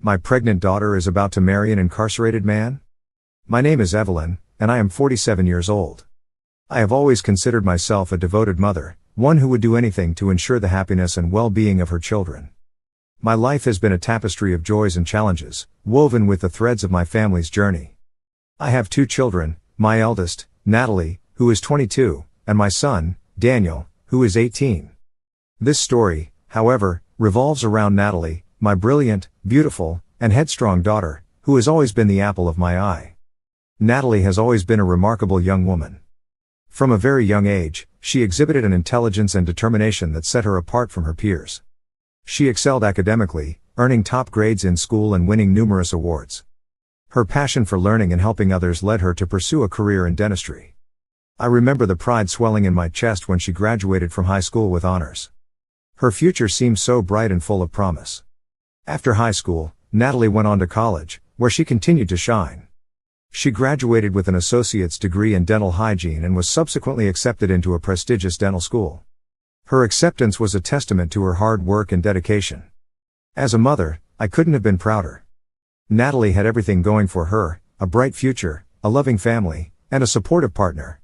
My pregnant daughter is about to marry an incarcerated man? My name is Evelyn, and I am 47 years old. I have always considered myself a devoted mother, one who would do anything to ensure the happiness and well-being of her children. My life has been a tapestry of joys and challenges, woven with the threads of my family's journey. I have 2 children, my eldest, Natalie, who is 22, and my son, Daniel, who is 18. This story, however, revolves around Natalie, my brilliant, beautiful, and headstrong daughter, who has always been the apple of my eye. Natalie has always been a remarkable young woman. From a very young age, she exhibited an intelligence and determination that set her apart from her peers. She excelled academically, earning top grades in school and winning numerous awards. Her passion for learning and helping others led her to pursue a career in dentistry. I remember the pride swelling in my chest when she graduated from high school with honors. Her future seemed so bright and full of promise. After high school, Natalie went on to college, where she continued to shine. She graduated with an associate's degree in dental hygiene and was subsequently accepted into a prestigious dental school. Her acceptance was a testament to her hard work and dedication. As a mother, I couldn't have been prouder. Natalie had everything going for her: a bright future, a loving family, and a supportive partner.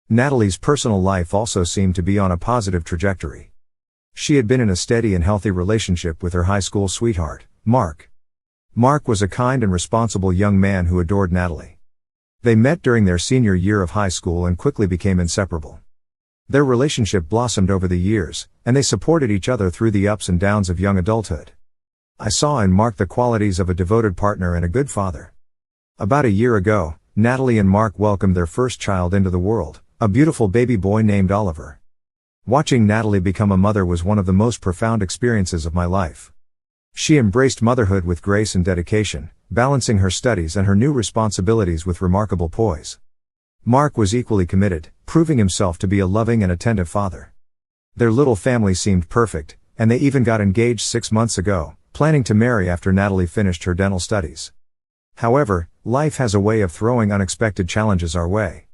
Natalie's personal life also seemed to be on a positive trajectory. She had been in a steady and healthy relationship with her high school sweetheart, Mark. Mark was a kind and responsible young man who adored Natalie. They met during their senior year of high school and quickly became inseparable. Their relationship blossomed over the years, and they supported each other through the ups and downs of young adulthood. I saw in Mark the qualities of a devoted partner and a good father. About a year ago, Natalie and Mark welcomed their first child into the world, a beautiful baby boy named Oliver. Watching Natalie become a mother was one of the most profound experiences of my life. She embraced motherhood with grace and dedication, balancing her studies and her new responsibilities with remarkable poise. Mark was equally committed, proving himself to be a loving and attentive father. Their little family seemed perfect, and they even got engaged 6 months ago, planning to marry after Natalie finished her dental studies. However, life has a way of throwing unexpected challenges our way.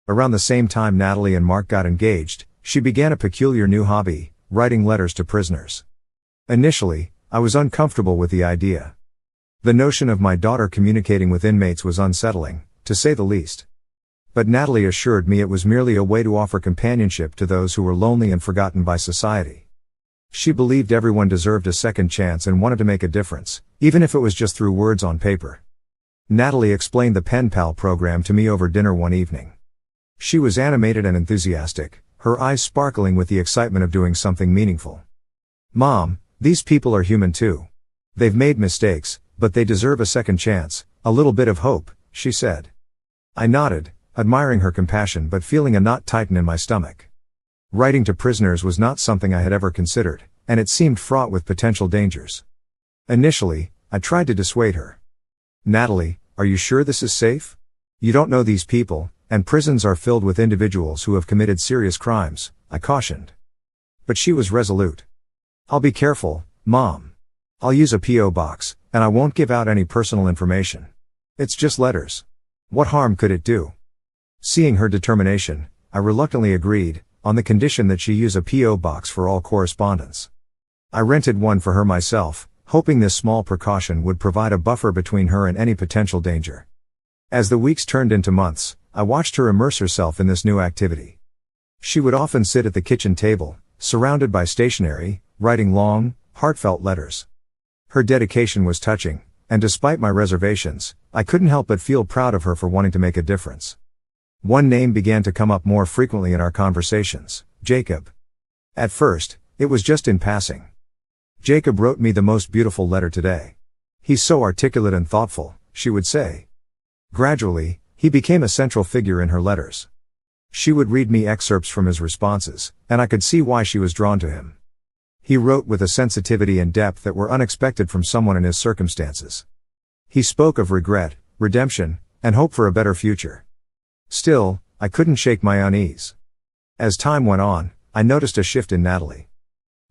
Around the same time Natalie and Mark got engaged, she began a peculiar new hobby: writing letters to prisoners. Initially, I was uncomfortable with the idea. The notion of my daughter communicating with inmates was unsettling, to say the least. But Natalie assured me it was merely a way to offer companionship to those who were lonely and forgotten by society. She believed everyone deserved a second chance and wanted to make a difference, even if it was just through words on paper. Natalie explained the Pen Pal program to me over dinner one evening. She was animated and enthusiastic, her eyes sparkling with the excitement of doing something meaningful. "Mom, these people are human too. They've made mistakes, but they deserve a second chance, a little bit of hope," she said. I nodded, admiring her compassion but feeling a knot tighten in my stomach. Writing to prisoners was not something I had ever considered, and it seemed fraught with potential dangers. Initially, I tried to dissuade her. "Natalie, are you sure this is safe? You don't know these people, and prisons are filled with individuals who have committed serious crimes," I cautioned. But she was resolute. "I'll be careful, Mom. I'll use a P.O. box, and I won't give out any personal information. It's just letters. What harm could it do?" Seeing her determination, I reluctantly agreed, on the condition that she use a P.O. box for all correspondence. I rented one for her myself, hoping this small precaution would provide a buffer between her and any potential danger. As the weeks turned into months, I watched her immerse herself in this new activity. She would often sit at the kitchen table, surrounded by stationery, writing long, heartfelt letters. Her dedication was touching, and despite my reservations, I couldn't help but feel proud of her for wanting to make a difference. One name began to come up more frequently in our conversations: Jacob. At first, it was just in passing. "Jacob wrote me the most beautiful letter today. He's so articulate and thoughtful," she would say. Gradually, he became a central figure in her letters. She would read me excerpts from his responses, and I could see why she was drawn to him. He wrote with a sensitivity and depth that were unexpected from someone in his circumstances. He spoke of regret, redemption, and hope for a better future. Still, I couldn't shake my unease. As time went on, I noticed a shift in Natalie.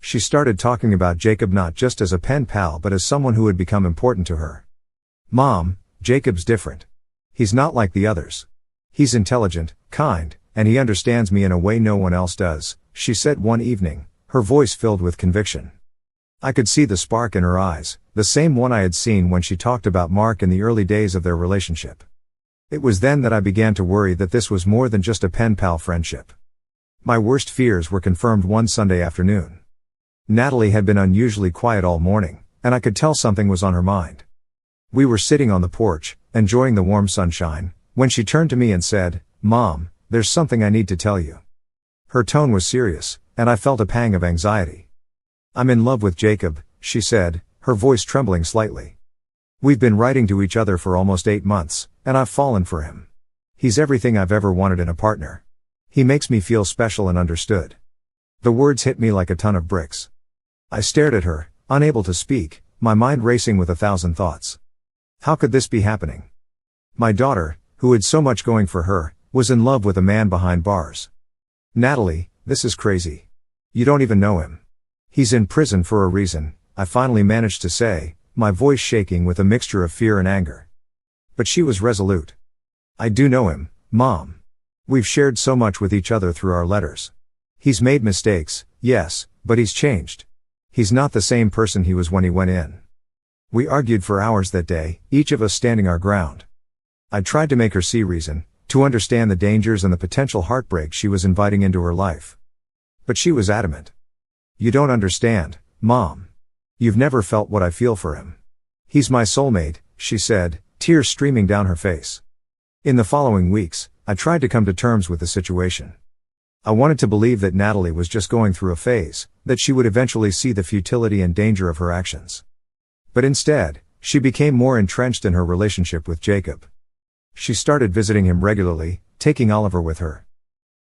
She started talking about Jacob not just as a pen pal but as someone who had become important to her. "Mom, Jacob's different. He's not like the others. He's intelligent, kind, and he understands me in a way no one else does," she said one evening, her voice filled with conviction. I could see the spark in her eyes, the same one I had seen when she talked about Mark in the early days of their relationship. It was then that I began to worry that this was more than just a pen-pal friendship. My worst fears were confirmed one Sunday afternoon. Natalie had been unusually quiet all morning, and I could tell something was on her mind. We were sitting on the porch, enjoying the warm sunshine, when she turned to me and said, "Mom, there's something I need to tell you." Her tone was serious, and I felt a pang of anxiety. "I'm in love with Jacob," she said, her voice trembling slightly. "We've been writing to each other for almost 8 months, and I've fallen for him. He's everything I've ever wanted in a partner. He makes me feel special and understood." The words hit me like a ton of bricks. I stared at her, unable to speak, my mind racing with 1,000 thoughts. How could this be happening? My daughter, who had so much going for her, was in love with a man behind bars. "Natalie, this is crazy. You don't even know him. He's in prison for a reason," I finally managed to say, my voice shaking with a mixture of fear and anger. But she was resolute. "I do know him, Mom. We've shared so much with each other through our letters. He's made mistakes, yes, but he's changed. He's not the same person he was when he went in." We argued for hours that day, each of us standing our ground. I tried to make her see reason, to understand the dangers and the potential heartbreak she was inviting into her life. But she was adamant. "You don't understand, Mom. You've never felt what I feel for him. He's my soulmate," she said, tears streaming down her face. In the following weeks, I tried to come to terms with the situation. I wanted to believe that Natalie was just going through a phase, that she would eventually see the futility and danger of her actions. But instead, she became more entrenched in her relationship with Jacob. She started visiting him regularly, taking Oliver with her.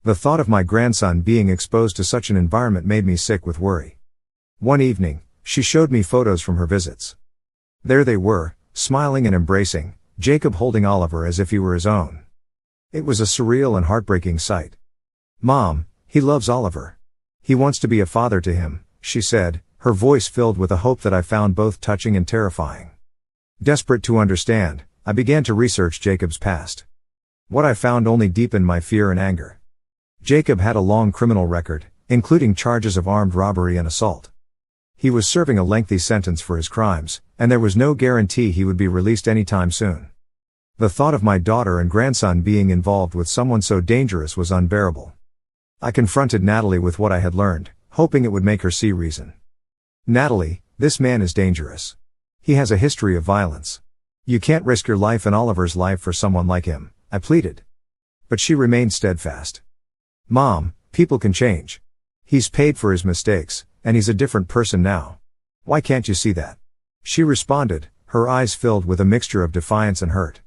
The thought of my grandson being exposed to such an environment made me sick with worry. One evening, she showed me photos from her visits. There they were, smiling and embracing, Jacob holding Oliver as if he were his own. It was a surreal and heartbreaking sight. "Mom, he loves Oliver. He wants to be a father to him," she said, her voice filled with a hope that I found both touching and terrifying. Desperate to understand, I began to research Jacob's past. What I found only deepened my fear and anger. Jacob had a long criminal record, including charges of armed robbery and assault. He was serving a lengthy sentence for his crimes, and there was no guarantee he would be released anytime soon. The thought of my daughter and grandson being involved with someone so dangerous was unbearable. I confronted Natalie with what I had learned, hoping it would make her see reason. "Natalie, this man is dangerous. He has a history of violence. You can't risk your life and Oliver's life for someone like him," I pleaded. But she remained steadfast. "Mom, people can change. He's paid for his mistakes, and he's a different person now. Why can't you see that?" She responded, her eyes filled with a mixture of defiance and hurt.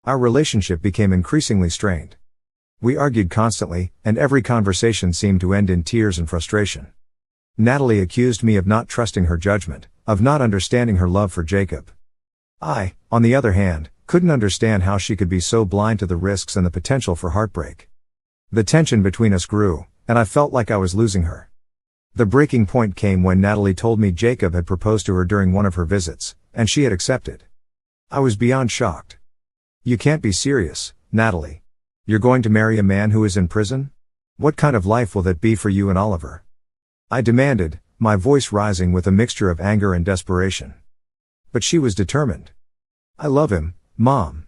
Our relationship became increasingly strained. We argued constantly, and every conversation seemed to end in tears and frustration. Natalie accused me of not trusting her judgment, of not understanding her love for Jacob. I, on the other hand, couldn't understand how she could be so blind to the risks and the potential for heartbreak. The tension between us grew, and I felt like I was losing her. The breaking point came when Natalie told me Jacob had proposed to her during one of her visits, and she had accepted. I was beyond shocked. "You can't be serious, Natalie. You're going to marry a man who is in prison? What kind of life will that be for you and Oliver?" I demanded, my voice rising with a mixture of anger and desperation. But she was determined. "I love him, Mom.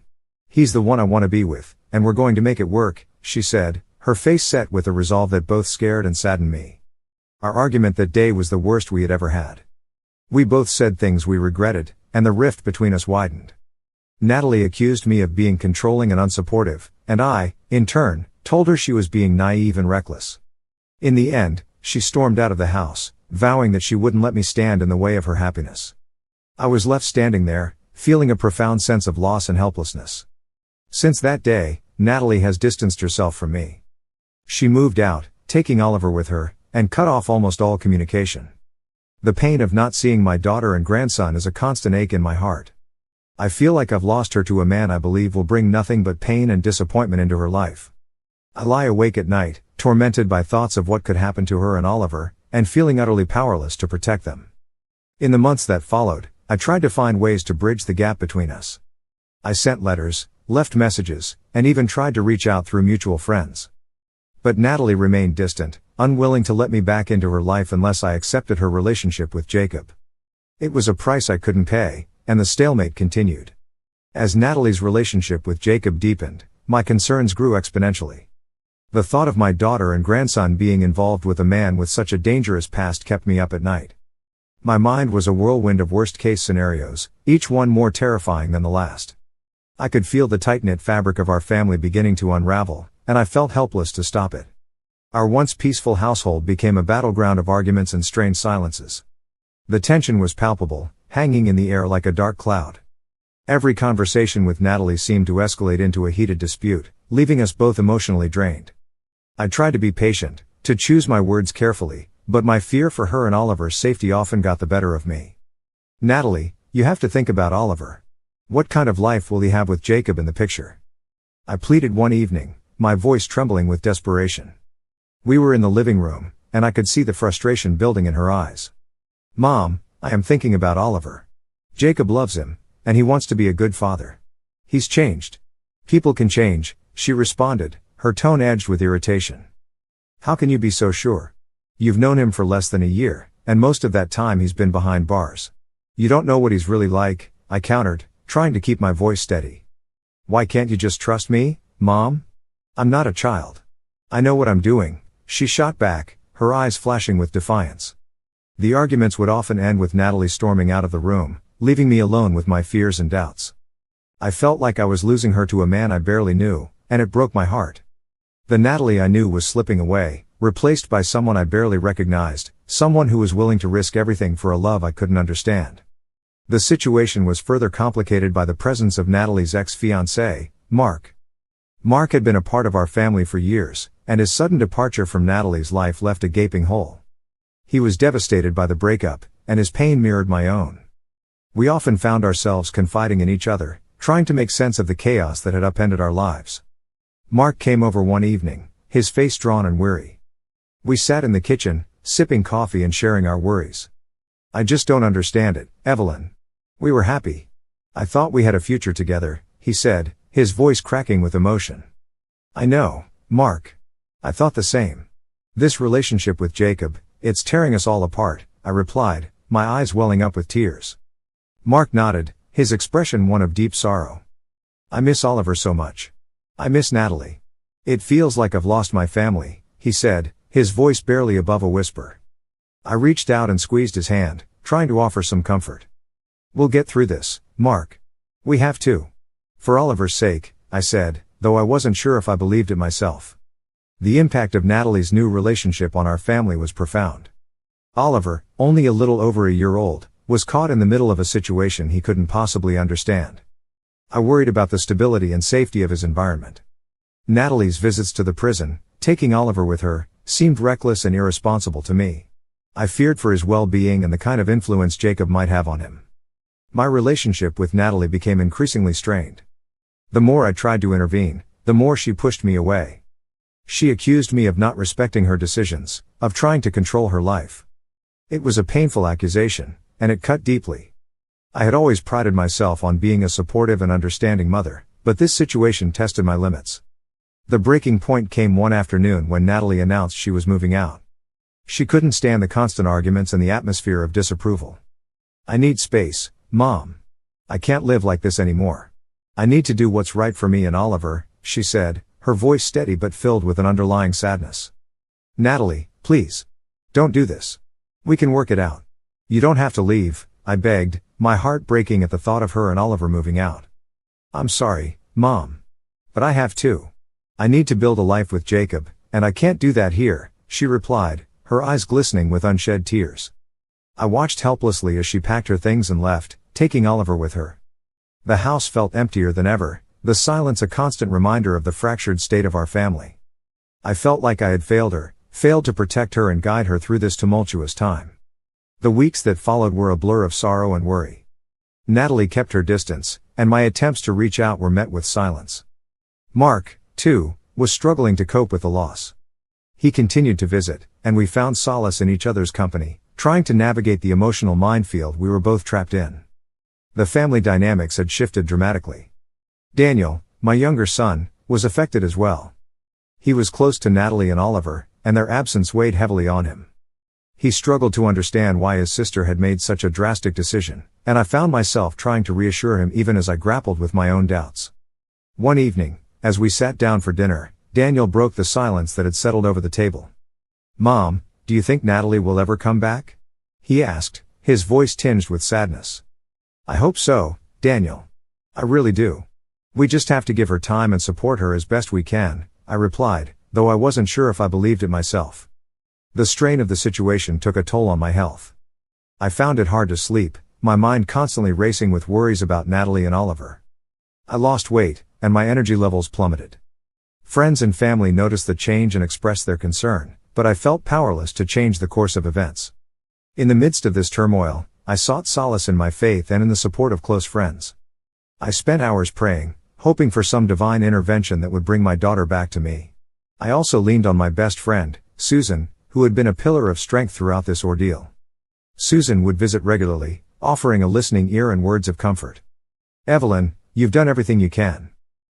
He's the one I want to be with, and we're going to make it work," she said, her face set with a resolve that both scared and saddened me. Our argument that day was the worst we had ever had. We both said things we regretted, and the rift between us widened. Natalie accused me of being controlling and unsupportive, and I, in turn, told her she was being naive and reckless. In the end, she stormed out of the house, vowing that she wouldn't let me stand in the way of her happiness. I was left standing there, feeling a profound sense of loss and helplessness. Since that day, Natalie has distanced herself from me. She moved out, taking Oliver with her, and cut off almost all communication. The pain of not seeing my daughter and grandson is a constant ache in my heart. I feel like I've lost her to a man I believe will bring nothing but pain and disappointment into her life. I lie awake at night, tormented by thoughts of what could happen to her and Oliver, and feeling utterly powerless to protect them. In the months that followed, I tried to find ways to bridge the gap between us. I sent letters, left messages, and even tried to reach out through mutual friends. But Natalie remained distant, unwilling to let me back into her life unless I accepted her relationship with Jacob. It was a price I couldn't pay, and the stalemate continued. As Natalie's relationship with Jacob deepened, my concerns grew exponentially. The thought of my daughter and grandson being involved with a man with such a dangerous past kept me up at night. My mind was a whirlwind of worst-case scenarios, each one more terrifying than the last. I could feel the tight-knit fabric of our family beginning to unravel, and I felt helpless to stop it. Our once peaceful household became a battleground of arguments and strained silences. The tension was palpable, hanging in the air like a dark cloud. Every conversation with Natalie seemed to escalate into a heated dispute, leaving us both emotionally drained. I tried to be patient, to choose my words carefully, but my fear for her and Oliver's safety often got the better of me. "Natalie, you have to think about Oliver. What kind of life will he have with Jacob in the picture?" I pleaded one evening, my voice trembling with desperation. We were in the living room, and I could see the frustration building in her eyes. "Mom, I am thinking about Oliver. Jacob loves him, and he wants to be a good father. He's changed." "People can change," she responded, her tone edged with irritation. "How can you be so sure? You've known him for less than a year, and most of that time he's been behind bars. You don't know what he's really like," I countered, trying to keep my voice steady. "Why can't you just trust me, Mom? I'm not a child. I know what I'm doing," she shot back, her eyes flashing with defiance. The arguments would often end with Natalie storming out of the room, leaving me alone with my fears and doubts. I felt like I was losing her to a man I barely knew, and it broke my heart. The Natalie I knew was slipping away, replaced by someone I barely recognized, someone who was willing to risk everything for a love I couldn't understand. The situation was further complicated by the presence of Natalie's ex-fiancé, Mark. Mark had been a part of our family for years, and his sudden departure from Natalie's life left a gaping hole. He was devastated by the breakup, and his pain mirrored my own. We often found ourselves confiding in each other, trying to make sense of the chaos that had upended our lives. Mark came over one evening, his face drawn and weary. We sat in the kitchen, sipping coffee and sharing our worries. "I just don't understand it, Evelyn. We were happy. I thought we had a future together," he said, his voice cracking with emotion. "I know, Mark. I thought the same. This relationship with Jacob, it's tearing us all apart," I replied, my eyes welling up with tears. Mark nodded, his expression one of deep sorrow. "I miss Oliver so much. I miss Natalie. It feels like I've lost my family," he said, his voice barely above a whisper. I reached out and squeezed his hand, trying to offer some comfort. "We'll get through this, Mark. We have to. For Oliver's sake," I said, though I wasn't sure if I believed it myself. The impact of Natalie's new relationship on our family was profound. Oliver, only a little over a year old, was caught in the middle of a situation he couldn't possibly understand. I worried about the stability and safety of his environment. Natalie's visits to the prison, taking Oliver with her, seemed reckless and irresponsible to me. I feared for his well-being and the kind of influence Jacob might have on him. My relationship with Natalie became increasingly strained. The more I tried to intervene, the more she pushed me away. She accused me of not respecting her decisions, of trying to control her life. It was a painful accusation, and it cut deeply. I had always prided myself on being a supportive and understanding mother, but this situation tested my limits. The breaking point came one afternoon when Natalie announced she was moving out. She couldn't stand the constant arguments and the atmosphere of disapproval. "I need space, Mom. I can't live like this anymore. I need to do what's right for me and Oliver," she said, her voice steady but filled with an underlying sadness. "Natalie, please. Don't do this. We can work it out. You don't have to leave," I begged, my heart breaking at the thought of her and Oliver moving out. "I'm sorry, Mom. But I have to. I need to build a life with Jacob, and I can't do that here," she replied, her eyes glistening with unshed tears. I watched helplessly as she packed her things and left, taking Oliver with her. The house felt emptier than ever, the silence a constant reminder of the fractured state of our family. I felt like I had failed her, failed to protect her and guide her through this tumultuous time. The weeks that followed were a blur of sorrow and worry. Natalie kept her distance, and my attempts to reach out were met with silence. Mark, too, was struggling to cope with the loss. He continued to visit, and we found solace in each other's company, trying to navigate the emotional minefield we were both trapped in. The family dynamics had shifted dramatically. Daniel, my younger son, was affected as well. He was close to Natalie and Oliver, and their absence weighed heavily on him. He struggled to understand why his sister had made such a drastic decision, and I found myself trying to reassure him even as I grappled with my own doubts. One evening, as we sat down for dinner, Daniel broke the silence that had settled over the table. "Mom, do you think Natalie will ever come back?" he asked, his voice tinged with sadness. "I hope so, Daniel. I really do. We just have to give her time and support her as best we can," I replied, though I wasn't sure if I believed it myself. The strain of the situation took a toll on my health. I found it hard to sleep, my mind constantly racing with worries about Natalie and Oliver. I lost weight, and my energy levels plummeted. Friends and family noticed the change and expressed their concern, but I felt powerless to change the course of events. In the midst of this turmoil, I sought solace in my faith and in the support of close friends. I spent hours praying, hoping for some divine intervention that would bring my daughter back to me. I also leaned on my best friend, Susan, who had been a pillar of strength throughout this ordeal. Susan would visit regularly, offering a listening ear and words of comfort. "Evelyn, you've done everything you can.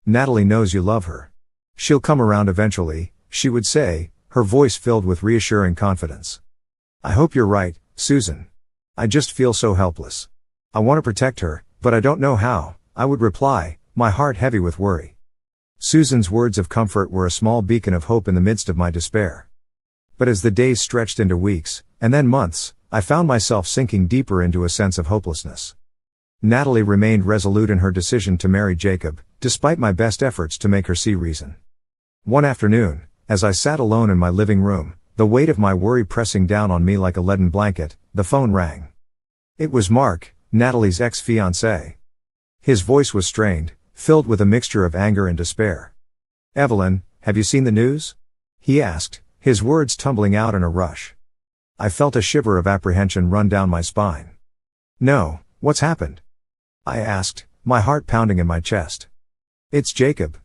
Natalie knows you love her. She'll come around eventually," she would say, her voice filled with reassuring confidence. "I hope you're right, Susan. I just feel so helpless. I want to protect her, but I don't know how," I would reply, my heart heavy with worry. Susan's words of comfort were a small beacon of hope in the midst of my despair. But as the days stretched into weeks, and then months, I found myself sinking deeper into a sense of hopelessness. Natalie remained resolute in her decision to marry Jacob, despite my best efforts to make her see reason. One afternoon, as I sat alone in my living room, the weight of my worry pressing down on me like a leaden blanket, the phone rang. It was Mark, Natalie's ex-fiancé. His voice was strained, filled with a mixture of anger and despair. "Evelyn, have you seen the news?" he asked, his words tumbling out in a rush. I felt a shiver of apprehension run down my spine. "No, what's happened?" I asked, my heart pounding in my chest. "It's Jacob.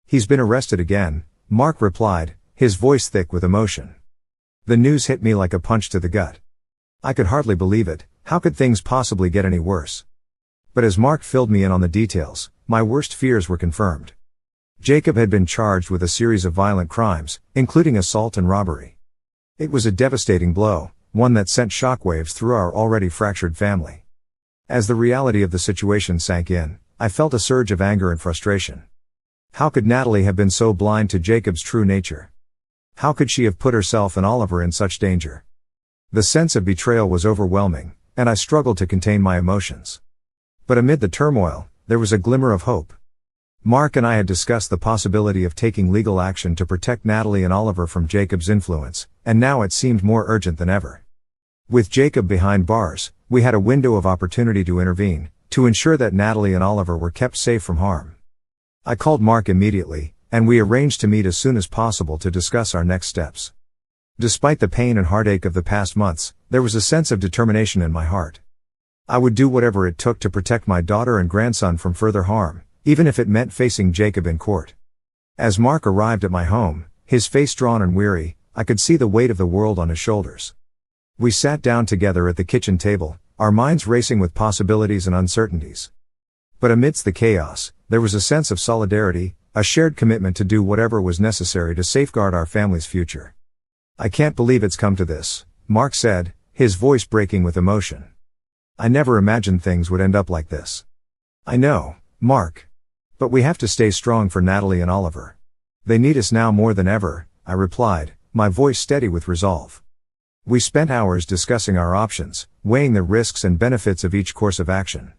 He's been arrested again," Mark replied, his voice thick with emotion. The news hit me like a punch to the gut. I could hardly believe it. How could things possibly get any worse? But as Mark filled me in on the details, my worst fears were confirmed. Jacob had been charged with a series of violent crimes, including assault and robbery. It was a devastating blow, one that sent shockwaves through our already fractured family. As the reality of the situation sank in, I felt a surge of anger and frustration. How could Natalie have been so blind to Jacob's true nature? How could she have put herself and Oliver in such danger? The sense of betrayal was overwhelming, and I struggled to contain my emotions. But amid the turmoil, there was a glimmer of hope. Mark and I had discussed the possibility of taking legal action to protect Natalie and Oliver from Jacob's influence, and now it seemed more urgent than ever. With Jacob behind bars, we had a window of opportunity to intervene, to ensure that Natalie and Oliver were kept safe from harm. I called Mark immediately, and we arranged to meet as soon as possible to discuss our next steps. Despite the pain and heartache of the past months, there was a sense of determination in my heart. I would do whatever it took to protect my daughter and grandson from further harm, even if it meant facing Jacob in court. As Mark arrived at my home, his face drawn and weary, I could see the weight of the world on his shoulders. We sat down together at the kitchen table, our minds racing with possibilities and uncertainties. But amidst the chaos, there was a sense of solidarity, a shared commitment to do whatever was necessary to safeguard our family's future. "I can't believe it's come to this," Mark said, his voice breaking with emotion. "I never imagined things would end up like this." "I know, Mark. But we have to stay strong for Natalie and Oliver. They need us now more than ever," I replied, my voice steady with resolve. We spent hours discussing our options, weighing the risks and benefits of each course of action.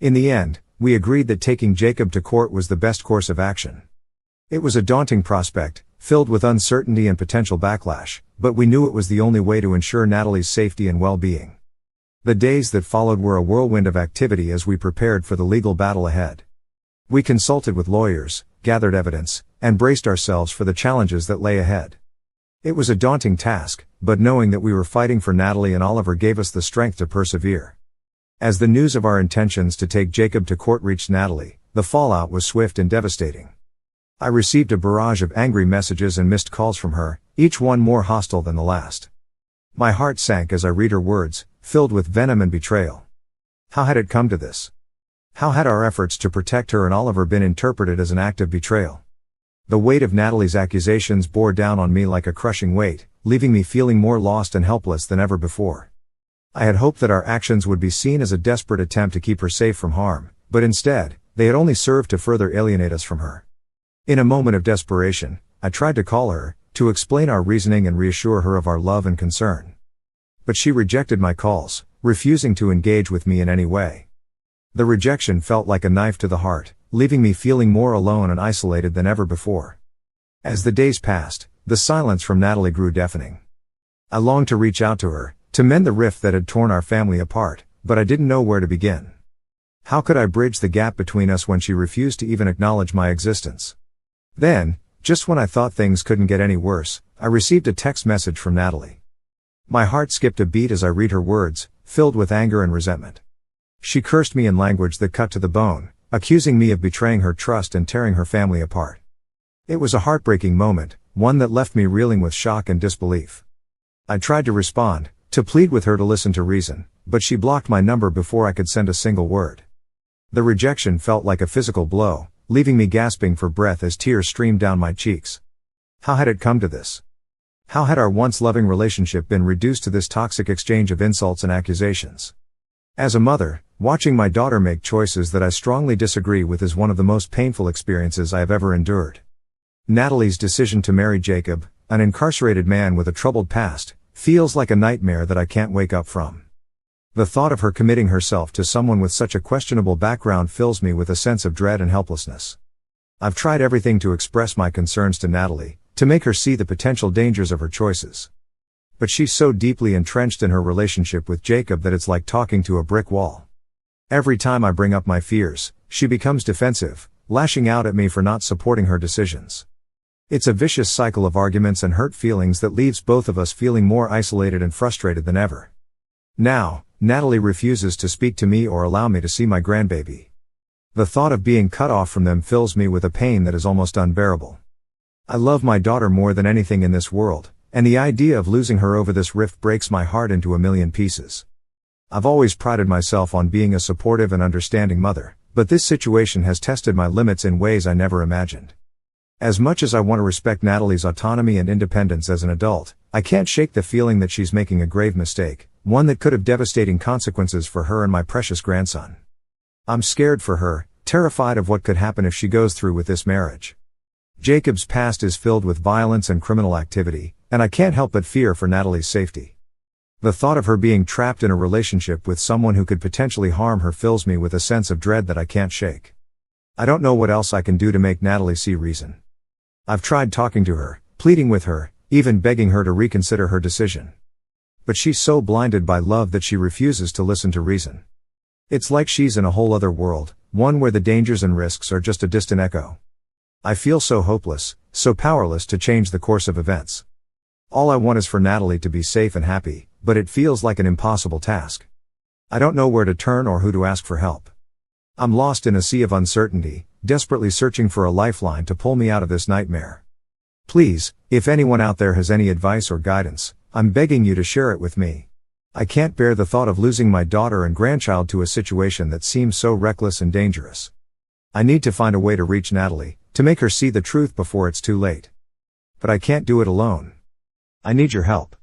In the end, we agreed that taking Jacob to court was the best course of action. It was a daunting prospect, filled with uncertainty and potential backlash, but we knew it was the only way to ensure Natalie's safety and well-being. The days that followed were a whirlwind of activity as we prepared for the legal battle ahead. We consulted with lawyers, gathered evidence, and braced ourselves for the challenges that lay ahead. It was a daunting task, but knowing that we were fighting for Natalie and Oliver gave us the strength to persevere. As the news of our intentions to take Jacob to court reached Natalie, the fallout was swift and devastating. I received a barrage of angry messages and missed calls from her, each one more hostile than the last. My heart sank as I read her words, filled with venom and betrayal. How had it come to this? How had our efforts to protect her and Oliver been interpreted as an act of betrayal? The weight of Natalie's accusations bore down on me like a crushing weight, leaving me feeling more lost and helpless than ever before. I had hoped that our actions would be seen as a desperate attempt to keep her safe from harm, but instead, they had only served to further alienate us from her. In a moment of desperation, I tried to call her, to explain our reasoning and reassure her of our love and concern. But she rejected my calls, refusing to engage with me in any way. The rejection felt like a knife to the heart, leaving me feeling more alone and isolated than ever before. As the days passed, the silence from Natalie grew deafening. I longed to reach out to her, to mend the rift that had torn our family apart, but I didn't know where to begin. How could I bridge the gap between us when she refused to even acknowledge my existence? Then, just when I thought things couldn't get any worse, I received a text message from Natalie. My heart skipped a beat as I read her words, filled with anger and resentment. She cursed me in language that cut to the bone, accusing me of betraying her trust and tearing her family apart. It was a heartbreaking moment, one that left me reeling with shock and disbelief. I tried to respond, to plead with her to listen to reason, but she blocked my number before I could send a single word. The rejection felt like a physical blow, leaving me gasping for breath as tears streamed down my cheeks. How had it come to this? How had our once loving relationship been reduced to this toxic exchange of insults and accusations? As a mother, watching my daughter make choices that I strongly disagree with is one of the most painful experiences I have ever endured. Natalie's decision to marry Jacob, an incarcerated man with a troubled past, feels like a nightmare that I can't wake up from. The thought of her committing herself to someone with such a questionable background fills me with a sense of dread and helplessness. I've tried everything to express my concerns to Natalie, to make her see the potential dangers of her choices. But she's so deeply entrenched in her relationship with Jacob that it's like talking to a brick wall. Every time I bring up my fears, she becomes defensive, lashing out at me for not supporting her decisions. It's a vicious cycle of arguments and hurt feelings that leaves both of us feeling more isolated and frustrated than ever. Now, Natalie refuses to speak to me or allow me to see my grandbaby. The thought of being cut off from them fills me with a pain that is almost unbearable. I love my daughter more than anything in this world, and the idea of losing her over this rift breaks my heart into a million pieces. I've always prided myself on being a supportive and understanding mother, but this situation has tested my limits in ways I never imagined. As much as I want to respect Natalie's autonomy and independence as an adult, I can't shake the feeling that she's making a grave mistake, one that could have devastating consequences for her and my precious grandson. I'm scared for her, terrified of what could happen if she goes through with this marriage. Jacob's past is filled with violence and criminal activity, and I can't help but fear for Natalie's safety. The thought of her being trapped in a relationship with someone who could potentially harm her fills me with a sense of dread that I can't shake. I don't know what else I can do to make Natalie see reason. I've tried talking to her, pleading with her, even begging her to reconsider her decision. But she's so blinded by love that she refuses to listen to reason. It's like she's in a whole other world, one where the dangers and risks are just a distant echo. I feel so hopeless, so powerless to change the course of events. All I want is for Natalie to be safe and happy, but it feels like an impossible task. I don't know where to turn or who to ask for help. I'm lost in a sea of uncertainty, desperately searching for a lifeline to pull me out of this nightmare. Please, if anyone out there has any advice or guidance, I'm begging you to share it with me. I can't bear the thought of losing my daughter and grandchild to a situation that seems so reckless and dangerous. I need to find a way to reach Natalie, to make her see the truth before it's too late. But I can't do it alone. I need your help.